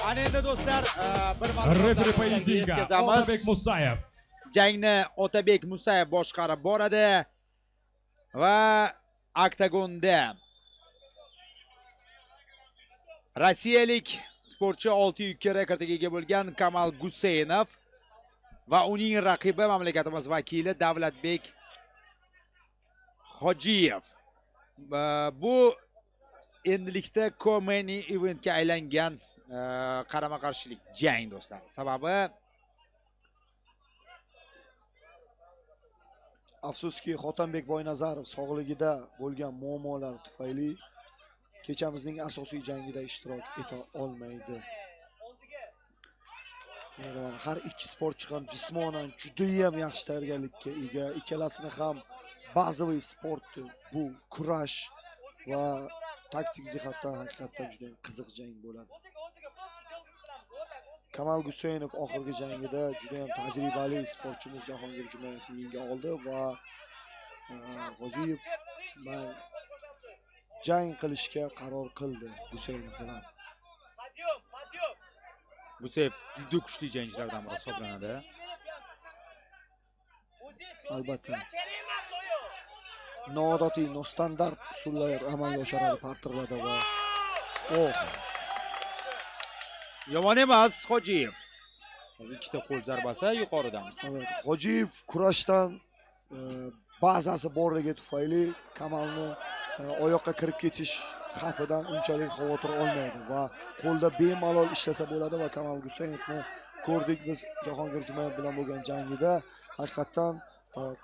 Ana endi do'stlar, bir Referi poyedinka Otabek Musayev. Jangni Otabek Musayev boshqarib boradi va oktagonda rossiyalik sportchi 6 yukka rekordiga ega bo'lgan Kamal Guseynov va uning raqibi mamlakatimiz vakili Davlatbek Hojiyev. Bu endilikda Komeni eventga aylangan qarama-qarshilik jang do'stlar. Sababi afsuski Xotanbek Boynazarov sog'ligida bo'lgan muammolar tufayli kechamizning asosiy jangida ishtirok eta olmaydi. Har ikki sportchi ham jismonan juda ham yaxshi tayyorgarlikka ega. Ikkalasini ham bazaviy sportdi. Bu kurash va taktik jihatdan haqiqatdan juda ham qiziq jang bo'ladi. Kamal Guseynov oxirgi jangida juda ham tajribali sportchimiz Jahongir Jumayevni yenga oldi va G'oziyev jang qilishga qaror qildi Guseynov bilan. Guseyev juda kuchli jangchilardan biri hisoblanadi. Albatta. Noodatiy, nostandart usullar amalga oshiradi parterlarda va Yomon emas Hojiyev. Hozir ikkita qo'l zarbasi yuqoridan. Hojiyev kurashdan bazasi borligi tufayli Kamalni oyoqqa kirib ketish xavfidan unchalik xavotir olmaydi va qo'lda bemalol ishlasa bo'ladi va Kamal Guseynovni ko'rdik biz Jahongir Jumayev bilan bo'lgan jangida haqiqatdan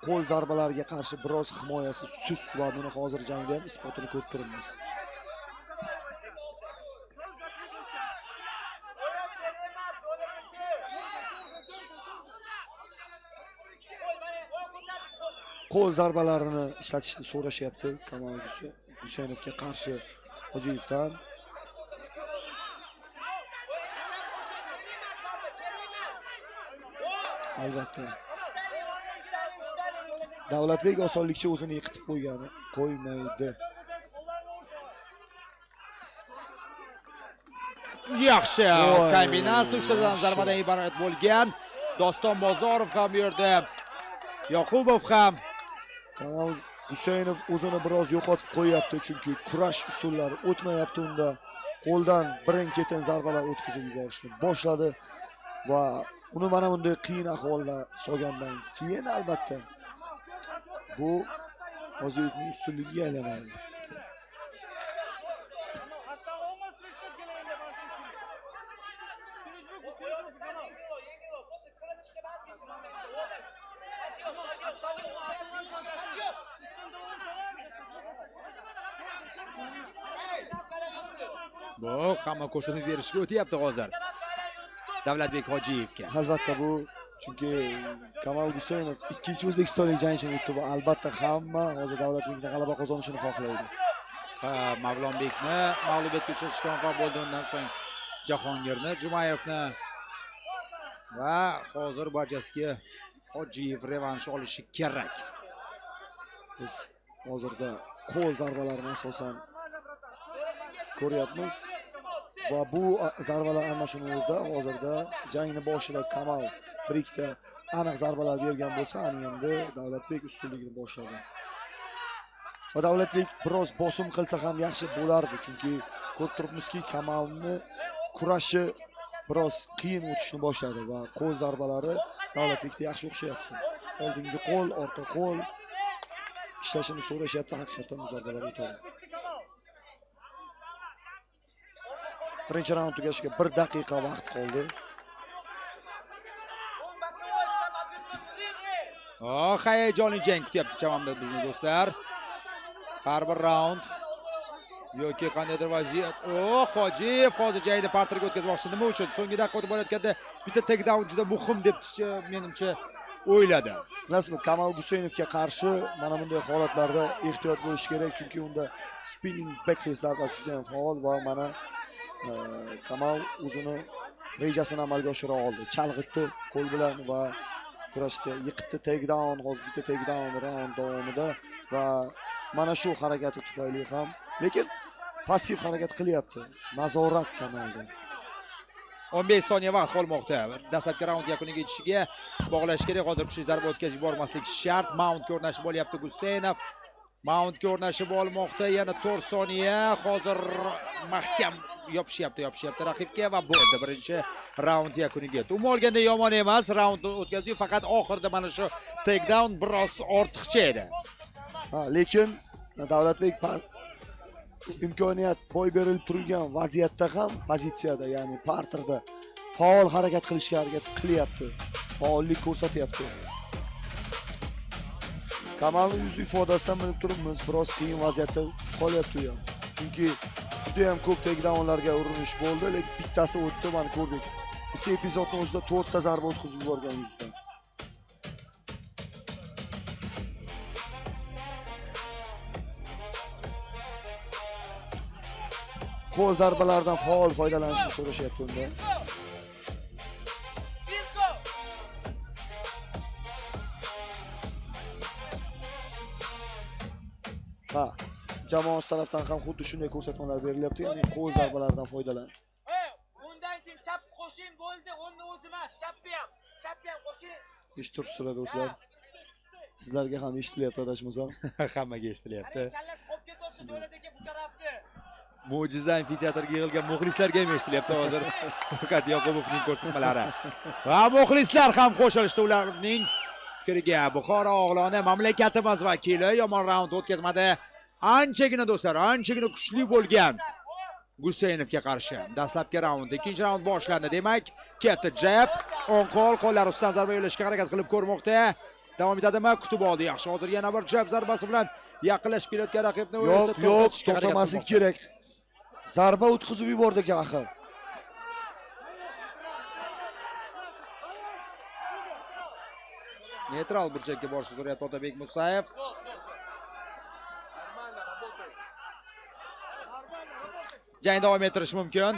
qo'l zarbalariga qarshi biroz himoyasi sust va buni hozir jangda ham isbotini ko'rib turibmiz. Qo'l zarbalarini ishlatishni so'rashyapti Kamal Guseynovga qarshi Hojiyevdan. Albatta. Davlatbek osonlikcha o'zini yiqitib qo'ymaydi. Yaxshi, kombinatsiya uchtadan zarbadan iborat bo'lgan. Doston Bozorov ham bu yerda, Yoqubov ham. Kamal Guseynov o'zini biroz yo'qotib qo'yapti, chunki kurash usullari o'tmayapti unda. Qo'ldan birin-ketin zarbalar o'tkazib yuborishni boshladi va uni mana bunday qiyin ahvolga solgandan keyin albatta bu G'oziyevning ustunligiga aylanadi. Bu hamma ko'rsatib berishga o'tyapti hozir Davlatbek Hojiyevga. Albatta bu chunki Kamal Guseynov ikkinchi o'zbekistonlik jangchi o'tdi va albatta hamma hozir Davlatbekning g'alaba qozonishini xohlaydi. Mavlonbekni mag'lubiyatga uchratishga muvaffaq bo'ldi, undan so'ng Jahongirni, Jumayevni va hozir barchasiga Hojiyev revansh olishi kerak. Biz hozirda qo'l zarbalarini asosan ko'ryapmiz va bu zarbalar almashinuvida hozirda jangni boshida Kamal bir ikkita aniq zarbalar bergan bo'lsa, ana endi Davlatbek ustunligini boshladi. Va Davlatbek biroz bosim qilsa ham yaxshi bo'lardi, chunki ko'rib turibmizki, Kamalni kurashi biroz qiyin o'tishni boshladi va qo'l zarbalari Davlatbekda yaxshi o'xshayapti. Oldingi qo'l, orqa qo'l ishlashini so'rashyapti, haqiqatan zarbalar o'tadi. Birinchi raund tugashiga 1 daqiqa vaqt qoldi. Hayajonli jang kutyapti chamamda bizni do'stlar. Har bir raund yoki qandaydir vaziyat. Hojiyev hozir jangni parterga o'tkazmoqchi. Nima uchun? So'nggi daqiqa o'tib borayotganda bitta takedown juda muhim deb menimcha o'yladi. Bilasizmi, Kamal Guseynovga qarshi mana bunday holatlarda ehtiyot bo'lish kerak, chunki unda spinning backface zarbasi juda ham faol va mana Kamal o'zini rejasini amalga oshira oldi. Chalg'itdi qo'l bilan va kurashda yiqitdi takedown, hozir bitta takedown raund davomida va mana shu harakati tufayli ham, lekin passiv harakat qilyapti. Nazorat Kamalda. 15 soniya vaqt qolmoqda. Dastlabki raund yakuniga yetishiga bog'lash kerak. Hozir kuchli zarba o'tkazib yubormaslik shart. Mount ko'rinashi bo'lyapti Guseynov. Mount ko'rinashi bo'lmoqda. Yana 4 soniya. Hozir mahkam yopishyapti raqibga va bo'ldi. Birinchi raund yakuniga yetdi. Umuman olganda yomon emas. Raund o'tkazdi, faqat oxirida mana shu takedown biroz ortiqcha edi. Lekin Davlatbek imkoniyat boy berilib turgan vaziyatda ham pozitsiyada, ya'ni parterda faol harakat qilishga harakat qilyapti. Faollik ko'rsatyapti. Kamalning yuz ifodasidan bilib turibmiz, biroz qiyin vaziyatda qolyapti u ham. Chunki juda ham ko'p takedownlarga urinish bo'ldi, lekin bittasi o'tdi, mana ko'rdik. Bitta epizodning o'zida 4 ta zarba o'tkazib yuborgan yuzdan. Qo'l zarbalaridan faol foydalanishni so'rashyapti unda. Jamoasi tarafdan ham xuddi shunday ko'rsatmalar berilyapti, ya'ni qo'l zarbalaridan foydalan. Undan keyin chap qo'shing bo'ldi, unda o'zi emas, chapni ham qo'shing. Eshitibsizlar do'stlar. Sizlarga ham eshitilyapti adashmasam. Hammaga eshitilyapti. Kallasi qopga to'shib bo'ladi bu tarafni. Mo'jiza amfiteatrga yig'ilgan muxlislarga ham eshitilyapti hozir. Faqat Yoqubovning ko'rsatmalari. Va muxlislar ham qo'shilishdi ularning fikriga. Buxoro Og'loni mamlakatimiz vakili yomon raund o'tkazmadi. Anchagina do'stlar, anchagina kuchli bo'lgan Guseynovga qarshi. Dastlabki raund, ikkinchi raund boshlandi. Demak, katta jab, o'ng qo'llar ustidan zarba yo'llashga harakat qilib ko'rmoqda. Davom etadimi? Kutib oldi. Yaxshi. Hozir yana bir jab zarbasi bilan yaqinlashib kelayotgan raqibni yo'q, to'xtamaslik kerak. Zarba o'tkazib yubordi axir. Neytral burchakka borishni so'rayapti Otabek Musayev. Jang davom ettirish mumkin.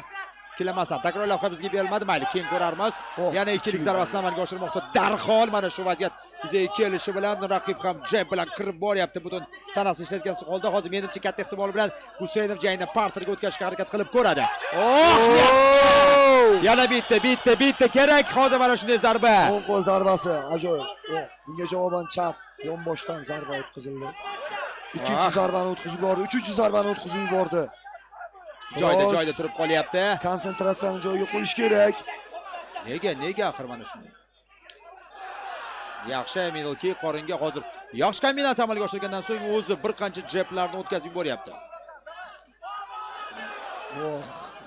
Kilamasdan takror lavha bizga berilmadi. Mayli, keyin ko'rarmiz. Yana ikkilik zarbasini amalga oshirmoqda. Darhol mana shu vaziyat yuzaga kelishi bilan raqib ham jab bilan kirib boryapti. Butun tanasini ishlatgan holda hozir menimcha katta ehtimol bilan Guseynov jangni parterga o'tkazishga harakat qilib ko'radi. Yana bitta kerak. Hozir mana shunday zarba. O'ng qo'l zarbasi ajoyib. Bunga javoban chap yonboshdan zarba o'tkazildi. Ikkinchi zarbani o'tkazib yubordi, uchinchi zarbani o'tkazib yubordi. Joyda turib qolyapti. Konsentratsiyani joyiga qo'yish kerak. Nega axir mana shunday? Yaxshi middle kick qoringa hozir yaxshi kombinatsiya amalga oshirgandan so'ng o'zi bir qancha jablarni o'tkazib boryapti.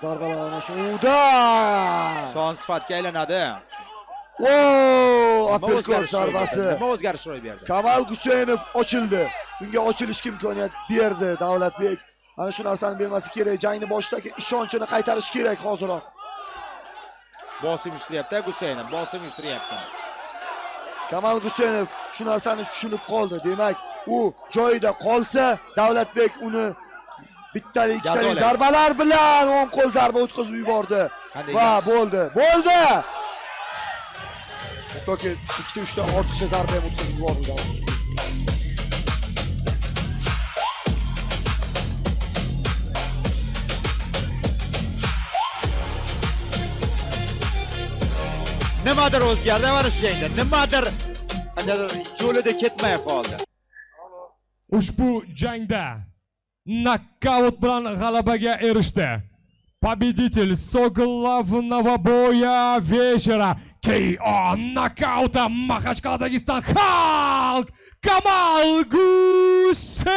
Zarbalar mana shuda son sifatga aylanadi. Uppercut zarbasi. Nima o'zgarish ro'y berdi? Kamal Guseynov ochildi. Unga ochilishga imkoniyat berdi Davlatbek. Ana shu narsani bermasi kerak. Jangni boshdagi ishonchini qaytarish kerak hoziroq. Bosim uyushtiryapti Guseynov, bosim uyushtiryapti. Kamal Guseynov shu narsani tushunib qoldi. Demak, u joyida qolsa, Davlatbek uni bittalik, ikkitalik zarbalar bilan o'ng qo'l zarba o'tkazib yubordi. Va bo'ldi. Toki ikkita, uchta ortiqcha zarba ham o'tkazib yubordi. Nimadir o'zgardi mana shu jangda. Nimadir yo'lida ketmay qoldi. Ushbu jangda nokaut bilan g'alabaga erishdi. Победитель Sokolov Novoboya Вечера KO nokauta Maxachqal'a Dag'iston Xalq Kamal Guseynov.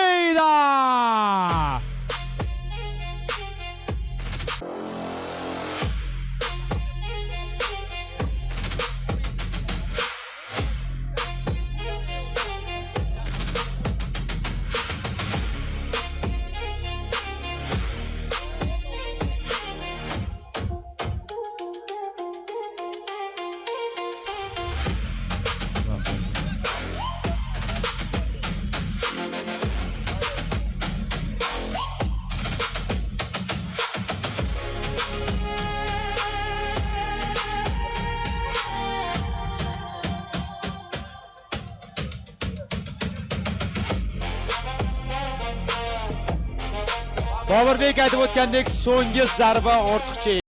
Boburbek aytib o'tgandek so'nggi zarba ortiqcha